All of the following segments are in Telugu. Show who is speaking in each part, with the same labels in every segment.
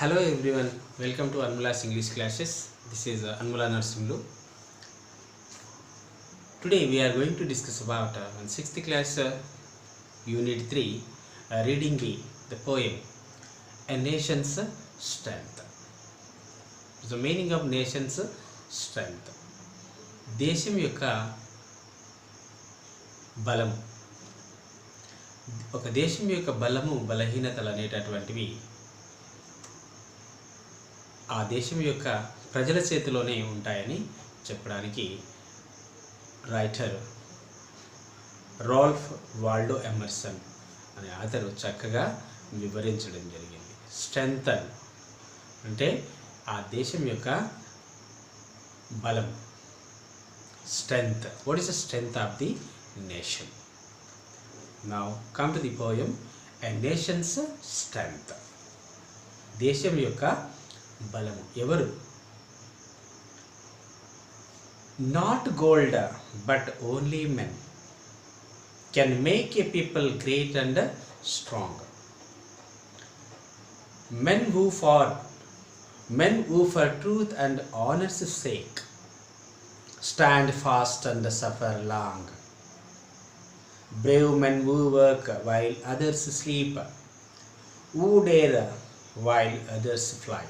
Speaker 1: Hello everyone, welcome to Anmula's English classes. This is Anmula Narsimlu. Today we are going to discuss about 6th class Unit 3 Reading B, the poem A Nation's Strength. The meaning of nation's strength. దేశం యొక్క బలము. ఒక దేశం యొక్క బలము బలహీనతలు అనేటటువంటివి ఆ దేశం యొక్క ప్రజల చేతిలోనే ఉంటాయని చెప్పడానికి రైటర్ రాల్ఫ్ వాల్డో ఎమర్సన్ అనే ఆథరు చక్కగా వివరించడం జరిగింది. స్ట్రెంగ్త్ అంటే ఆ దేశం యొక్క బలం. Strength. What is the strength of the nation? Now come to the poem a nations strength. దేశం యొక్క బలము. ఎవరు? Not gold but only men can make a people great and strong. Men who for truth and honours sake stand fast and suffer long. Brave men who work while others sleep, who dare while others fly.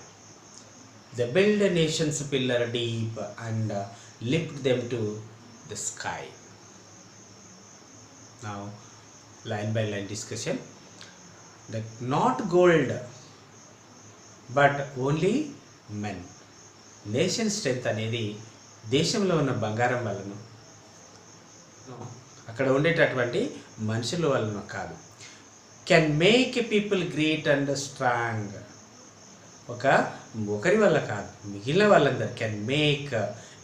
Speaker 1: They build a nation's pillar deep and lift them to the sky. Now, line by line discussion. Not gold, but only men. Nation strength అనేది దేశంలో ఉన్న బంగారం వలన, అక్కడ ఉండేటటువంటి మనుషుల వలన కాదు. Can make a people great and strong. ఒకరి వల్ల కాదు, మిగిలిన వాళ్ళందరూ. Can make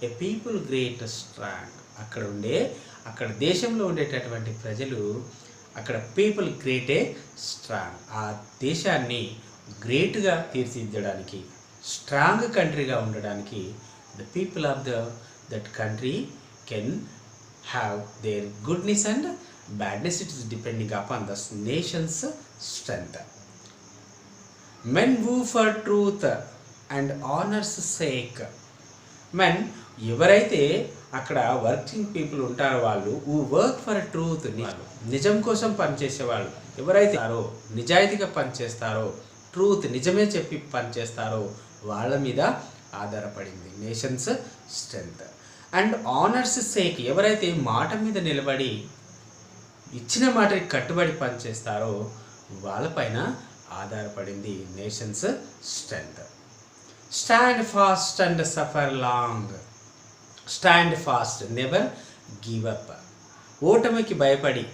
Speaker 1: a people great strong. అక్కడ దేశంలో ఉండేటటువంటి ప్రజలు, అక్కడ పీపుల్ గ్రేట్ ఏ స్ట్రాంగ్. ఆ దేశాన్ని గ్రేట్గా తీర్చిదిద్దడానికి, స్ట్రాంగ్ కంట్రీగా ఉండడానికి the people of that country can have their goodness and badness. It is depending upon the nation's strength. Men who for truth and honor's sake. Men ఎవరైతే అక్కడ వర్కింగ్ పీపుల్ ఉంటారో వాళ్ళు, who work for truth, నిజం కోసం పనిచేసేవాళ్ళు ఎవరైతే నిజాయితీగా పనిచేస్తారో, ట్రూత్ నిజమే చెప్పి పనిచేస్తారో వాళ్ళ మీద ఆధారపడింది nations strength. And honours sake, ఎవరైతే మాట మీద నిలబడి ఇచ్చిన మాటకి కట్టుబడి పనిచేస్తారో వాళ్ళపైన ఆధారపడింది nations strength. Stand fast and suffer long. Stand fast, never give up. ఓటమికి భయపడి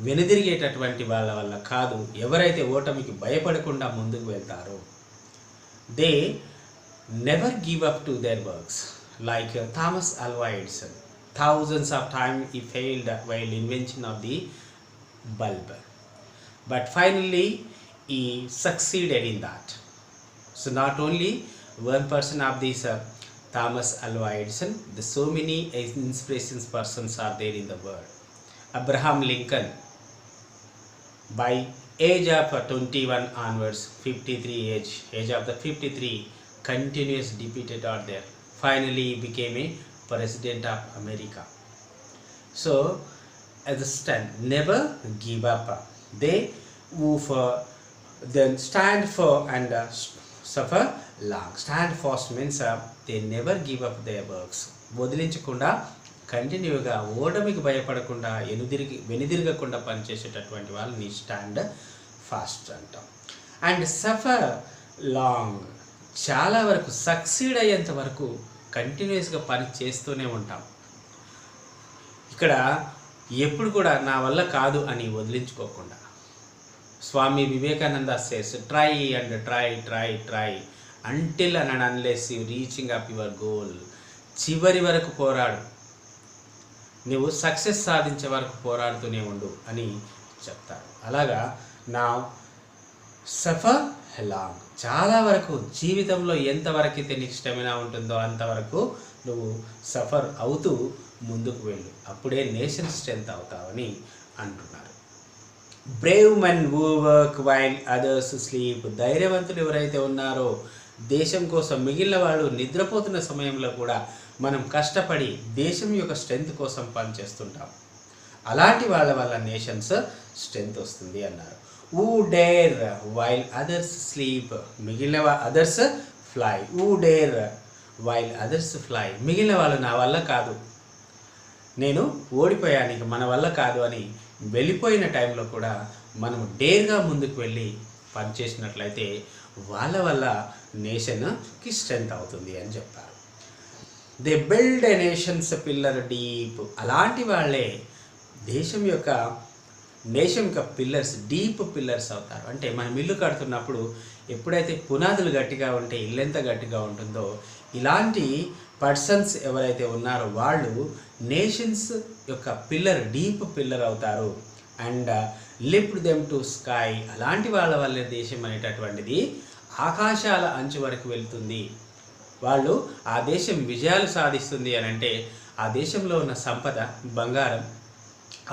Speaker 1: వెనుదిరిగేటటువంటి వాళ్ళ వల్ల కాదు. ఎవరైతే ఓటమికి భయపడకుండా ముందుకు వెళ్తారో they never give up to their works. Like Thomas Alva Edison, thousands of times he failed while invention of the bulb, but finally he succeeded in that. So not only one person of this Thomas Alva Edison, the so many inspirations persons are there in the world. Abraham Lincoln, by age of 21 onwards, 53 age of the 53, continuous defeated are there. Finally he became a president of America. So as a stand, never give up. They who for then stand for and suffer long. Stand fast means they never give up their works. వదిలించకుండా కంటిన్యూగా, ఓటమికి భయపడకుండా, వెనుదిరగకుండా పనిచేసేటటువంటి వాళ్ళని స్టాండ్ ఫాస్ట్ అంటాం. అండ్ సఫర్ లాంగ్, చాలా వరకు సక్సీడ్ అయ్యేంత వరకు కంటిన్యూస్గా పని చేస్తూనే ఉంటాం. ఇక్కడ ఎప్పుడు కూడా నా వల్ల కాదు అని వదిలించుకోకుండా. Swami Vivekananda says try and try try try until and unless you reaching up your goal. చివరి వరకు పోరాడు, నువ్వు సక్సెస్ సాధించే వరకు పోరాడుతూనే ఉండు అని చెప్తారు. అలాగా నా సఫర్ లాంగ్, చాలా వరకు జీవితంలో ఎంతవరకు అయితే నీకు స్టెమినా ఉంటుందో అంతవరకు నువ్వు సఫర్ అవుతూ ముందుకు వెళ్ళు. అప్పుడే నేషన్ స్ట్రెంగ్త్ అవుతావని అంటున్నారు. Brave men who work while others sleep. ధైర్యవంతులు ఎవరైతే ఉన్నారో దేశం కోసం, మిగిలిన వాళ్ళు నిద్రపోతున్న సమయంలో కూడా మనం కష్టపడి దేశం యొక్క స్ట్రెంగ్త్ కోసం పనిచేస్తుంటాం. అలాంటి వాళ్ళ వల్ల నేషన్స్ స్ట్రెంగ్త్ వస్తుంది అన్నారు. Who dare while others sleep, మిగిలిన others fly. Who dare while others fly, మిగిలిన వాళ్ళు నా వల్ల కాదు, నేను ఓడిపోయాను, ఇక మన వల్ల కాదు అని వెళ్ళిపోయిన టైంలో కూడా మనం డేర్గా ముందుకు వెళ్ళి పనిచేసినట్లయితే వాళ్ళ వల్ల నేషన్కి స్ట్రెంగ్త్ అవుతుంది అని చెప్పారు. They build a nations pillar deep. అలాంటి వాళ్ళే నేషన్ యొక్క పిల్లర్స్, డీప్ పిల్లర్స్ అవుతారు. అంటే మనం ఇల్లు కడుతున్నప్పుడు ఎప్పుడైతే పునాదులు గట్టిగా ఉంటే ఇల్లు ఎంత గట్టిగా ఉంటుందో, ఇలాంటి పర్సన్స్ ఎవరైతే ఉన్నారో వాళ్ళు నేషన్స్ యొక్క పిల్లర్, డీప్ పిల్లర్ అవుతారు. And lift them to sky. అలాంటి వాళ్ళ వల్లే దేశం అనేటటువంటిది ఆకాశాల అంచు వరకు వెళ్తుంది. వాళ్ళు ఆ దేశం విజయాలు సాధిస్తుంది అని అంటే ఆ దేశంలో ఉన్న సంపద, బంగారం,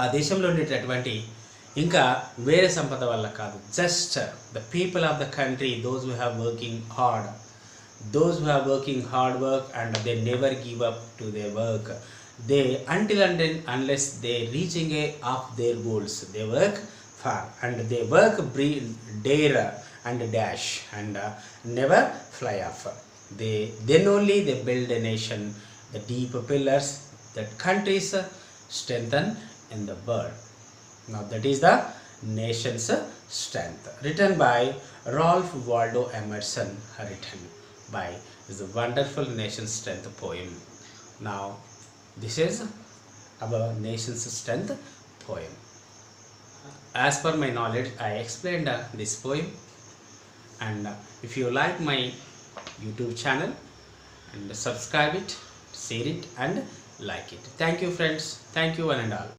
Speaker 1: ఆ దేశంలో ఉండేటటువంటి ఇంకా వేరే సంపద వల్ల కాదు. Just the people of the country, those who have working hard, those who are working hard work and they never give up to their work, they until and unless they reaching of their goals, they work far and they work dare and dash and never fly off. Then only they build a nation, the deep pillars that countries strengthen in the world. Now that is the nation's strength, written by Ralph Waldo Emerson, written by is a wonderful nation strength poem. Now this is our nation's strength poem. As per my knowledge, I explained this poem, and if you like my YouTube channel, and subscribe it, share it and like it. Thank you friends, thank you one and all.